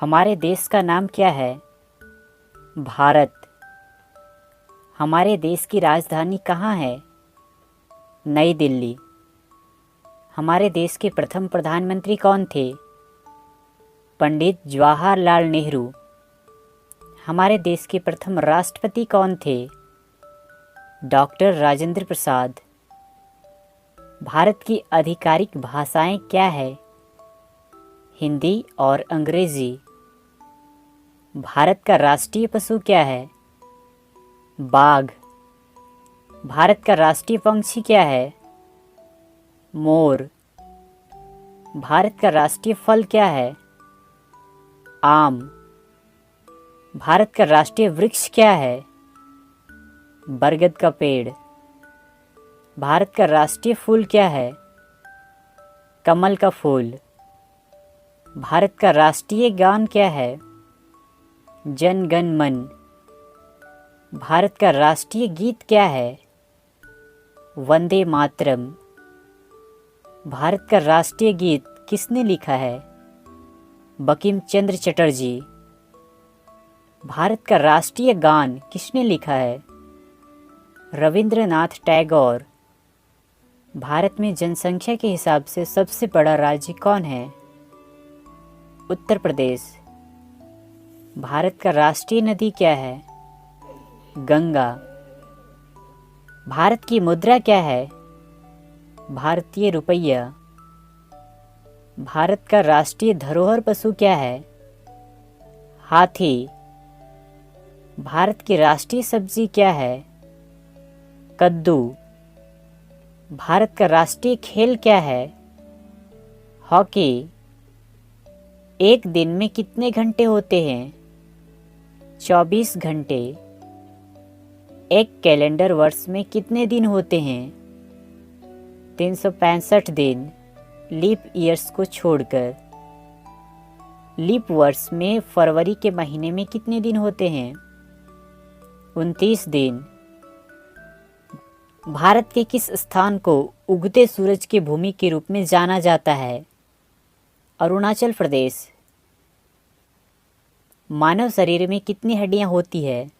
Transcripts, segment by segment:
हमारे देश का नाम क्या है? भारत। हमारे देश की राजधानी कहाँ है? नई दिल्ली। हमारे देश के प्रथम प्रधानमंत्री कौन थे? पंडित जवाहरलाल नेहरू। हमारे देश के प्रथम राष्ट्रपति कौन थे? डॉक्टर राजेंद्र प्रसाद। भारत की आधिकारिक भाषाएं क्या है? हिंदी और अंग्रेजी। भारत का राष्ट्रीय पशु क्या है? बाघ। भारत का राष्ट्रीय पक्षी क्या है? मोर। भारत का राष्ट्रीय फल क्या है? आम। भारत का राष्ट्रीय वृक्ष क्या है? बरगद का पेड़। भारत का राष्ट्रीय फूल क्या है? कमल का फूल। भारत का राष्ट्रीय गान क्या है? जन गण मन। भारत का राष्ट्रीय गीत क्या है? वंदे मातरम। भारत का राष्ट्रीय गीत किसने लिखा है? बंकिम चंद्र चटर्जी। भारत का राष्ट्रीय गान किसने लिखा है? रविंद्रनाथ टैगोर। भारत में जनसंख्या के हिसाब से सबसे बड़ा राज्य कौन है? उत्तर प्रदेश। भारत का राष्ट्रीय नदी क्या है? गंगा। भारत की मुद्रा क्या है? भारतीय रुपया। भारत का राष्ट्रीय धरोहर पशु क्या है? हाथी। भारत की राष्ट्रीय सब्जी क्या है? कद्दू। भारत का राष्ट्रीय खेल क्या है? हॉकी। एक दिन में कितने घंटे होते हैं? 24 घंटे। एक कैलेंडर वर्ष में कितने दिन होते हैं? 365 दिन, लीप ईयर्स को छोड़कर। लीप वर्ष में फरवरी के महीने में कितने दिन होते हैं? 29 दिन। भारत के किस स्थान को उगते सूरज की भूमि के रूप में जाना जाता है? अरुणाचल प्रदेश। मानव शरीर में कितनी हड्डियां होती है?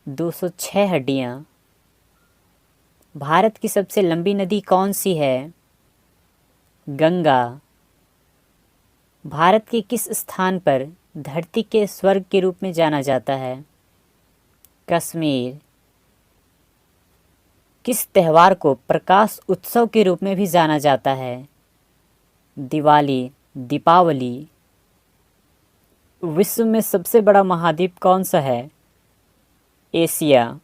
206 हड्डियां। भारत की सबसे लंबी नदी कौन सी है? गंगा। भारत के किस स्थान पर धरती के स्वर्ग के रूप में जाना जाता है? कश्मीर। किस त्यौहार को प्रकाश उत्सव के रूप में भी जाना जाता है? दिवाली, दीपावली। विश्व में सबसे बड़ा महाद्वीप कौन सा है? एशिया।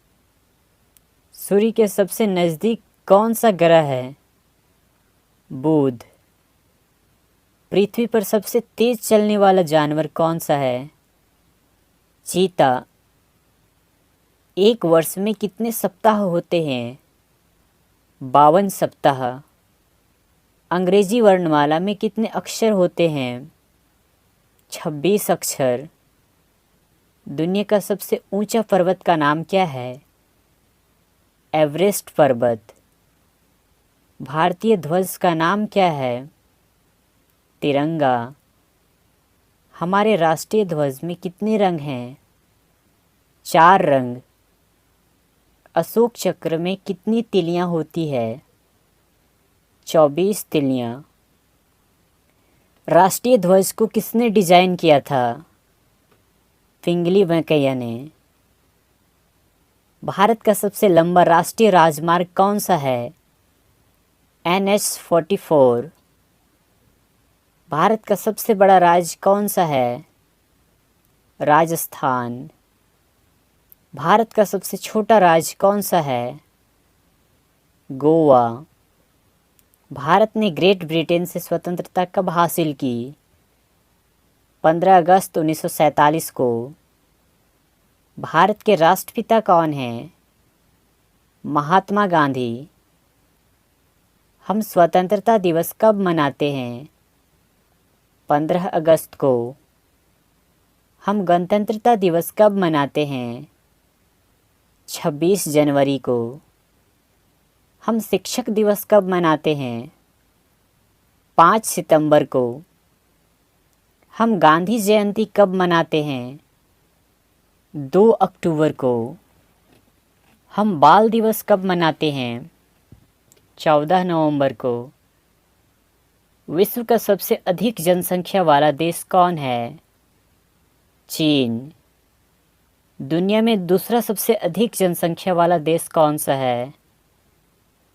सूर्य के सबसे नज़दीक कौन सा ग्रह है? बुध। पृथ्वी पर सबसे तेज चलने वाला जानवर कौन सा है? चीता। एक वर्ष में कितने सप्ताह होते हैं? 52 सप्ताह। अंग्रेजी वर्णमाला में कितने अक्षर होते हैं? 26 अक्षर। दुनिया का सबसे ऊंचा पर्वत का नाम क्या है? एवरेस्ट पर्वत। भारतीय ध्वज का नाम क्या है? तिरंगा। हमारे राष्ट्रीय ध्वज में कितने रंग हैं? 4 रंग। अशोक चक्र में कितनी तिलियां होती है? 24 तिलियां। राष्ट्रीय ध्वज को किसने डिजाइन किया था? पिंगली वेंकैया ने। भारत का सबसे लंबा राष्ट्रीय राजमार्ग कौन सा है? NH-44। भारत का सबसे बड़ा राज्य कौन सा है? राजस्थान। भारत का सबसे छोटा राज्य कौन सा है? गोवा। भारत ने ग्रेट ब्रिटेन से स्वतंत्रता कब हासिल की? 15 अगस्त 1947 को। भारत के राष्ट्रपिता कौन हैं? महात्मा गांधी। हम स्वतंत्रता दिवस कब मनाते हैं? 15 अगस्त को। हम गणतंत्रता दिवस कब मनाते हैं? 26 जनवरी को। हम शिक्षक दिवस कब मनाते हैं? 5 सितंबर को। हम गांधी जयंती कब मनाते हैं? 2 अक्टूबर को। हम बाल दिवस कब मनाते हैं? 14 नवंबर को। विश्व का सबसे अधिक जनसंख्या वाला देश कौन है? चीन। दुनिया में दूसरा सबसे अधिक जनसंख्या वाला देश कौन सा है?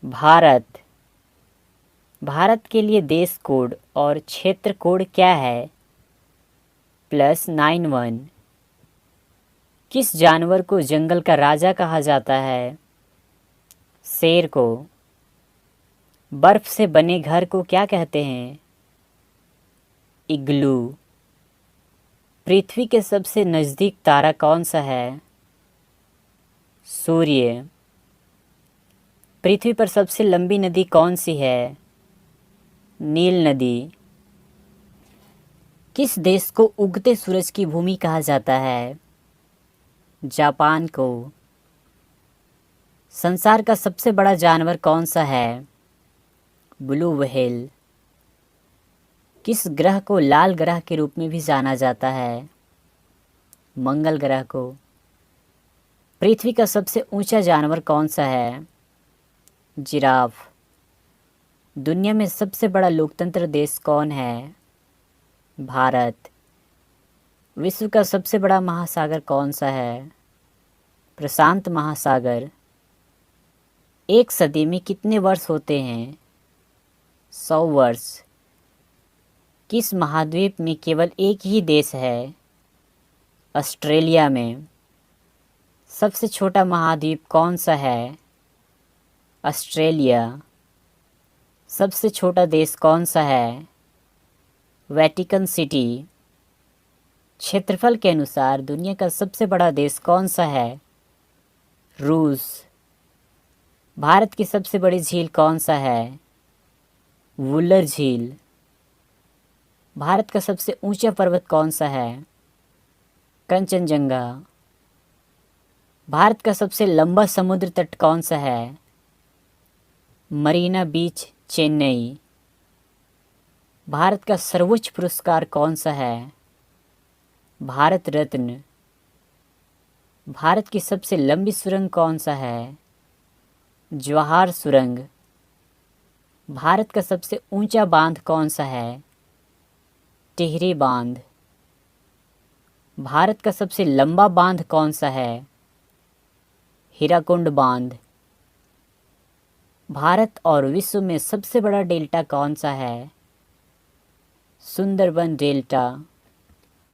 भारत। भारत के लिए देश कोड और क्षेत्र कोड क्या है? +91। किस जानवर को जंगल का राजा कहा जाता है? शेर को। बर्फ से बने घर को क्या कहते हैं? इग्लू। पृथ्वी के सबसे नज़दीक तारा कौन सा है? सूर्य। पृथ्वी पर सबसे लंबी नदी कौन सी है? नील नदी। किस देश को उगते सूरज की भूमि कहा जाता है? जापान को। संसार का सबसे बड़ा जानवर कौन सा है? Blue whale. किस ग्रह को लाल ग्रह के रूप में भी जाना जाता है? मंगल ग्रह को। पृथ्वी का सबसे ऊंचा जानवर कौन सा है? जिराफ। दुनिया में सबसे बड़ा लोकतंत्र देश कौन है? भारत। विश्व का सबसे बड़ा महासागर कौन सा है? प्रशांत महासागर। एक सदी में कितने वर्ष होते हैं? 100 वर्ष। किस महाद्वीप में केवल एक ही देश है? ऑस्ट्रेलिया में। सबसे छोटा महाद्वीप कौन सा है? ऑस्ट्रेलिया। सबसे छोटा देश कौन सा है? Vatican city. क्षेत्रफल के अनुसार दुनिया का सबसे बड़ा देश कौन सा है? रूस। भारत की सबसे बड़ी झील कौन सा है? वुलर झील। भारत का सबसे ऊंचा पर्वत कौन सा है? कंचनजंगा। भारत का सबसे लंबा समुद्र तट कौन सा है? मरीना बीच, चेन्नई। भारत का सर्वोच्च पुरस्कार कौन सा है? भारत रत्न। भारत की सबसे लंबी सुरंग कौन सा है? जवाहर सुरंग। भारत का सबसे ऊंचा बांध कौन सा है? टिहरी बांध। भारत का सबसे लंबा बांध कौन सा है? हीराकुंड बांध। भारत और विश्व में सबसे बड़ा डेल्टा कौन सा है? सुंदरबन डेल्टा।